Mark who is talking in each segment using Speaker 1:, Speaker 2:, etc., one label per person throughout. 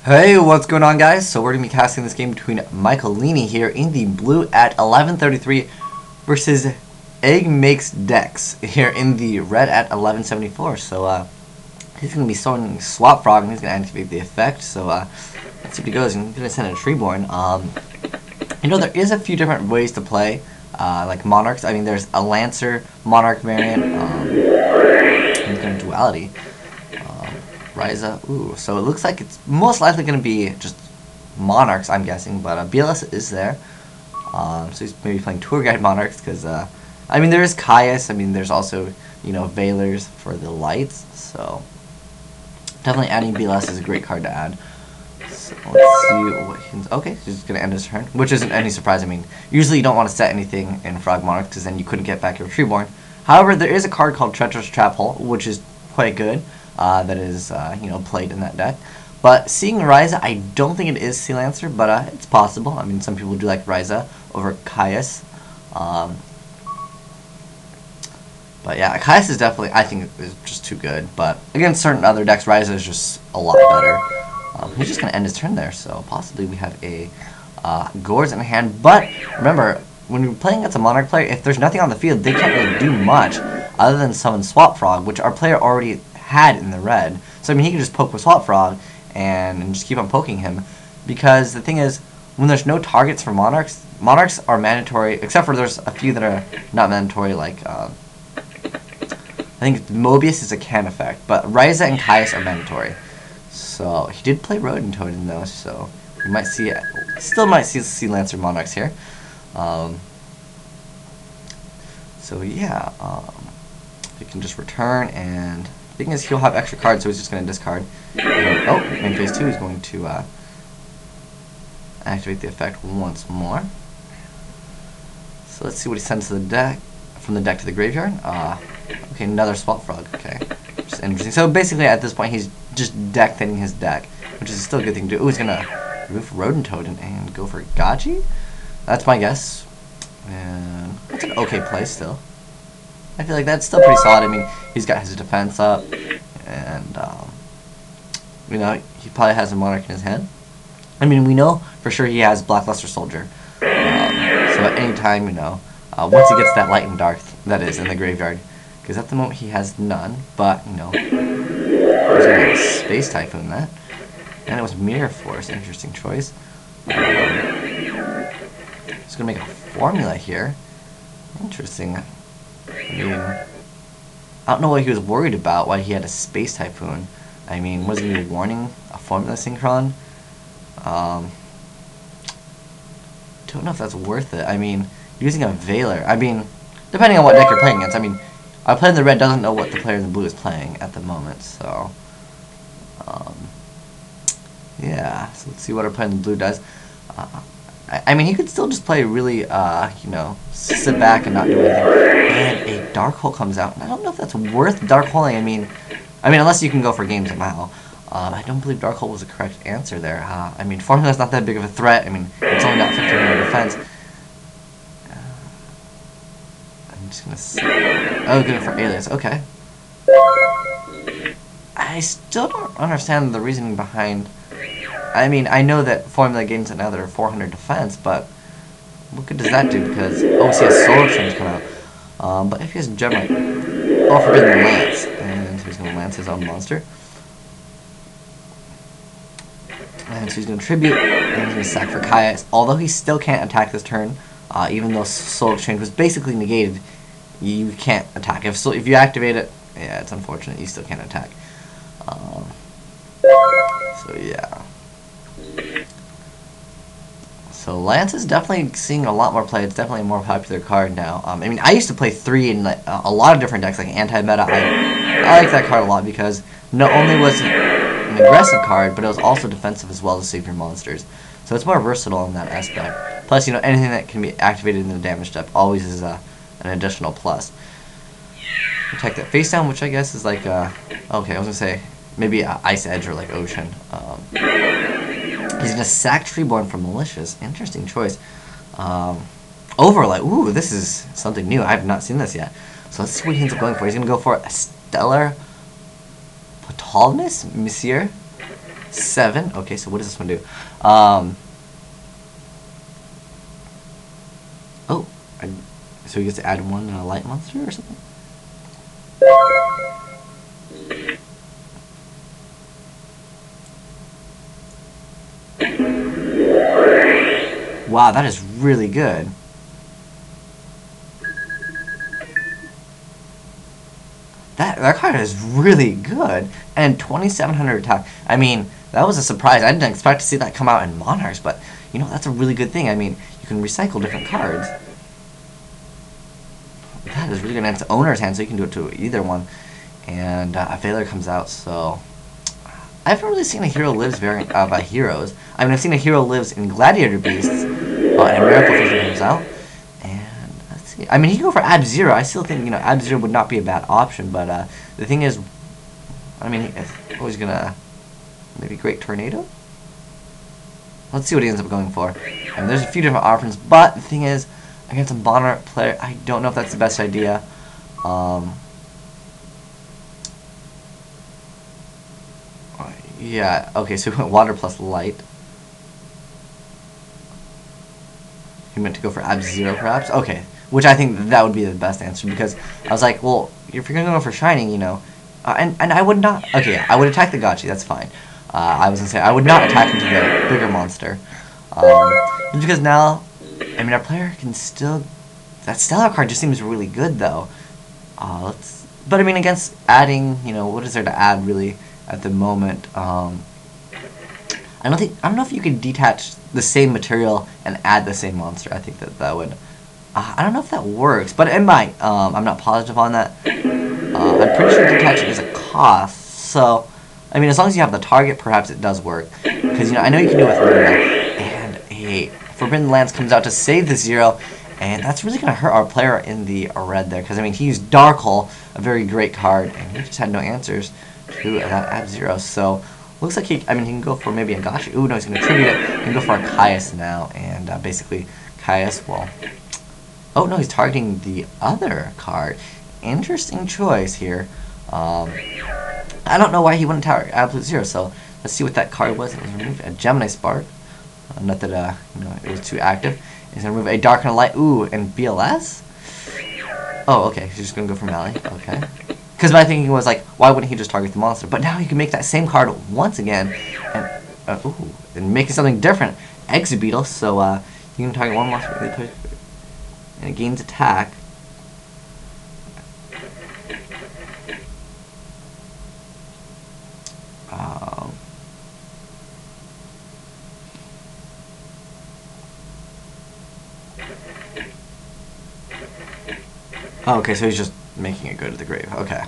Speaker 1: Hey, what's going on, guys? So we're going to be casting this game between Michaelini here in the blue at 11:33 versus Egg Makes Dex here in the red at 11:74. So he's going to be starting Swap Frog and he's going to activate the effect. So let's see what he goes. He's going to send a Treeborn. There is a few different ways to play like Monarchs. I mean, there's a Lancer Monarch variant. He's going to Duality. Ryza, ooh, so it looks like it's most likely going to be just Monarchs, I'm guessing, but BLS is there. So he's maybe playing Tour Guide Monarchs, because, I mean, there is Caius, I mean, there's also, Veilers for the lights, so definitely adding BLS is a great card to add. So let's see what he can, okay, he's just going to end his turn, which isn't any surprise. I mean, usually you don't want to set anything in Frog Monarchs, because then you couldn't get back your Treeborn. However, there is a card called Treacherous Trap Hole, which is quite good. That is, played in that deck. But seeing Ryza, I don't think it is Sea Lancer, but it's possible. I mean, some people do like Ryza over Caius. But yeah, Caius is definitely, I think, is just too good. But against certain other decks, Ryza is just a lot better. He's just going to end his turn there, so possibly we have a Gores in hand. But remember, when you're playing against a Monarch player, if there's nothing on the field, they can't really do much other than summon Swap Frog, which our player already had in the red. So I mean, he can just poke with Swap Frog and just keep on poking him, because the thing is, when there's no targets for Monarchs, Monarchs are mandatory, except for there's a few that are not mandatory, like I think Mobius is a can effect, but Ryza and Caius are mandatory. So he did play Rodent Toad in those, so we might see it. Still might see Sea Lancer Monarchs here. So yeah, he can just return, and the thing is, he'll have extra cards, so he's just going to discard. And, in phase 2, he's going to activate the effect once more. So let's see what he sends to the deck, from the deck to the graveyard. Okay, another Swap Frog. Okay, just interesting. So basically, at this point, he's just deck thinning his deck, which is still a good thing to do. Ooh, he's going to remove Rodent Toad and go for Gachi? That's my guess. And that's an okay play still. I feel like that's still pretty solid. I mean, he's got his defense up, and, he probably has a Monarch in his hand. I mean, we know for sure he has Blackluster Soldier. So at any time, once he gets that Light and Dark, that is, in the graveyard, because at the moment he has none, but, he's going to Space Typhoon that. And it was Mirror Force, interesting choice. He's going to make a formula here. Interesting. I mean, I don't know what he was worried about, why he had a Space Typhoon. I mean, was he warning a Formula Synchron? Don't know if that's worth it. I mean, using a Veiler, I mean, depending on what deck you're playing against. I mean, our player in the red doesn't know what the player in the blue is playing at the moment, so yeah, so let's see what our player in the blue does. I mean, he could still just play really, sit back and not do anything. And a Dark Hole comes out. And I don't know if that's worth Dark Holing. I mean, unless you can go for games somehow. I don't believe Dark Hole was the correct answer there. I mean, Formula's not that big of a threat. I mean, it's only got 1500 defense. I'm just gonna see. Oh, good for Alias. Okay. I still don't understand the reasoning behind. I mean, I know that Formula gains another 400 defense, but what good does that do? Because, oh, see a Solar Change come out. But if he has Gemite, Forbidden Lance, and so he's going to Lance his own monster. And so he's going to Tribute, and he's going to sack for Caius. Although he still can't attack this turn, even though Soul Exchange was basically negated, you can't attack. If you activate it, yeah, it's unfortunate, you still can't attack. So yeah. So Lance is definitely seeing a lot more play. It's definitely a more popular card now. I mean, I used to play 3 in a lot of different decks, like anti-meta. I like that card a lot because not only was it an aggressive card, but it was also defensive as well to save your monsters. So it's more versatile in that aspect. Plus, anything that can be activated in the damage step always is an additional plus. Protect that face down, which I guess is like okay, I was gonna say maybe Ice Edge or like Ocean. He's going to sack Treeborn from Malicious. Interesting choice. Overlay. Ooh, this is something new. I have not seen this yet. So let's see what he ends up going for. He's going to go for a Stellar Ptolemus, Monsieur. 7. Okay, so what does this one do? Oh, so he gets to add one light monster or something? Wow, that is really good. That card is really good. And 2,700 attack. I mean, that was a surprise. I didn't expect to see that come out in Monarchs, but, you know, that's a really good thing. I mean, you can recycle different cards. That is really good. And it's owner's hand, so you can do it to either one. And a Veiler comes out, so... I haven't really seen a Hero Lives variant of Heroes. I mean, I've seen a Hero Lives in Gladiator Beasts, and a Miracle Fusion comes out. And let's see. I mean, he can go for Ab-Zero. I still think, you know, Ab-Zero would not be a bad option, but the thing is, I mean, he's always gonna maybe Great Tornado? Let's see what he ends up going for. I mean, there's a few different options, but the thing is, against a Monarch player, I don't know if that's the best idea. Yeah, okay, so he went Water plus Light. He meant to go for Ab-Zero, perhaps? Okay, which I think that would be the best answer, because I was like, well, if you're going to go for Shining, you know, and I would not, okay, yeah, I would attack the Gotchi, that's fine. I was going to say, I would not attack into the bigger monster. Just because now, I mean, our player can still, that Stellar card just seems really good, though. But I mean, against adding, you know, what is there to add, really? At the moment, I don't know if you could detach the same material and add the same monster. I think that would, I don't know if that works, but it might. I'm not positive on that. I'm pretty sure detaching is a cost, so, I mean, as long as you have the target, perhaps it does work. Because, you know, I know you can do it with Luna, and a Forbidden Lance comes out to save the 0, and that's really going to hurt our player in the red there, because, I mean, he used Dark Hole, a very great card, and he just had no answers to that Ab-Zero, so looks like he can go for maybe a Gotchi. Ooh, no, he's going to tribute it. He can go for a Caius now, and basically Caius will... Oh, no, he's targeting the other card. Interesting choice here. I don't know why he wouldn't target Absolute Zero, so let's see what that card was. It was removed. A Gemini Spark. Not that, you know, it was too active. He's going to remove a Dark and a Light. Ooh, and BLS? Oh, okay, he's just going to go for Mally. Okay. Because my thinking was like, why wouldn't he just target the monster? But now he can make that same card once again, and make it something different. Exobeetle, so you can target one monster, and it gains attack. Okay, so he's just making it go to the grave. Okay.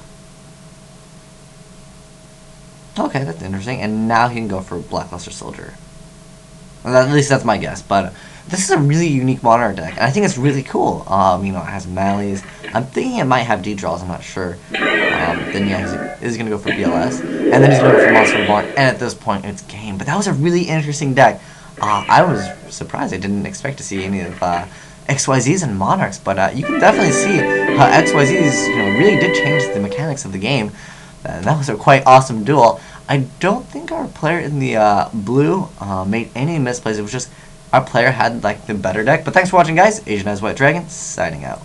Speaker 1: Okay, that's interesting. And now he can go for Blackluster Soldier. Well, at least that's my guess. But this is a really unique Monarch deck, and I think it's really cool. You know, it has Mallies. I'm thinking it might have D-Draws. I'm not sure. Then yeah, he's gonna go for BLS, and then he's gonna go for Monster Reborn. And at this point, it's game. But that was a really interesting deck. I was surprised. I didn't expect to see any of XYZs and Monarchs, but you can definitely see how XYZs, you know, really did change the mechanics of the game. And that was a quite awesome duel. I don't think our player in the blue made any misplays. It was just our player had like the better deck. But thanks for watching, guys. Asian Eyes White Dragon signing out.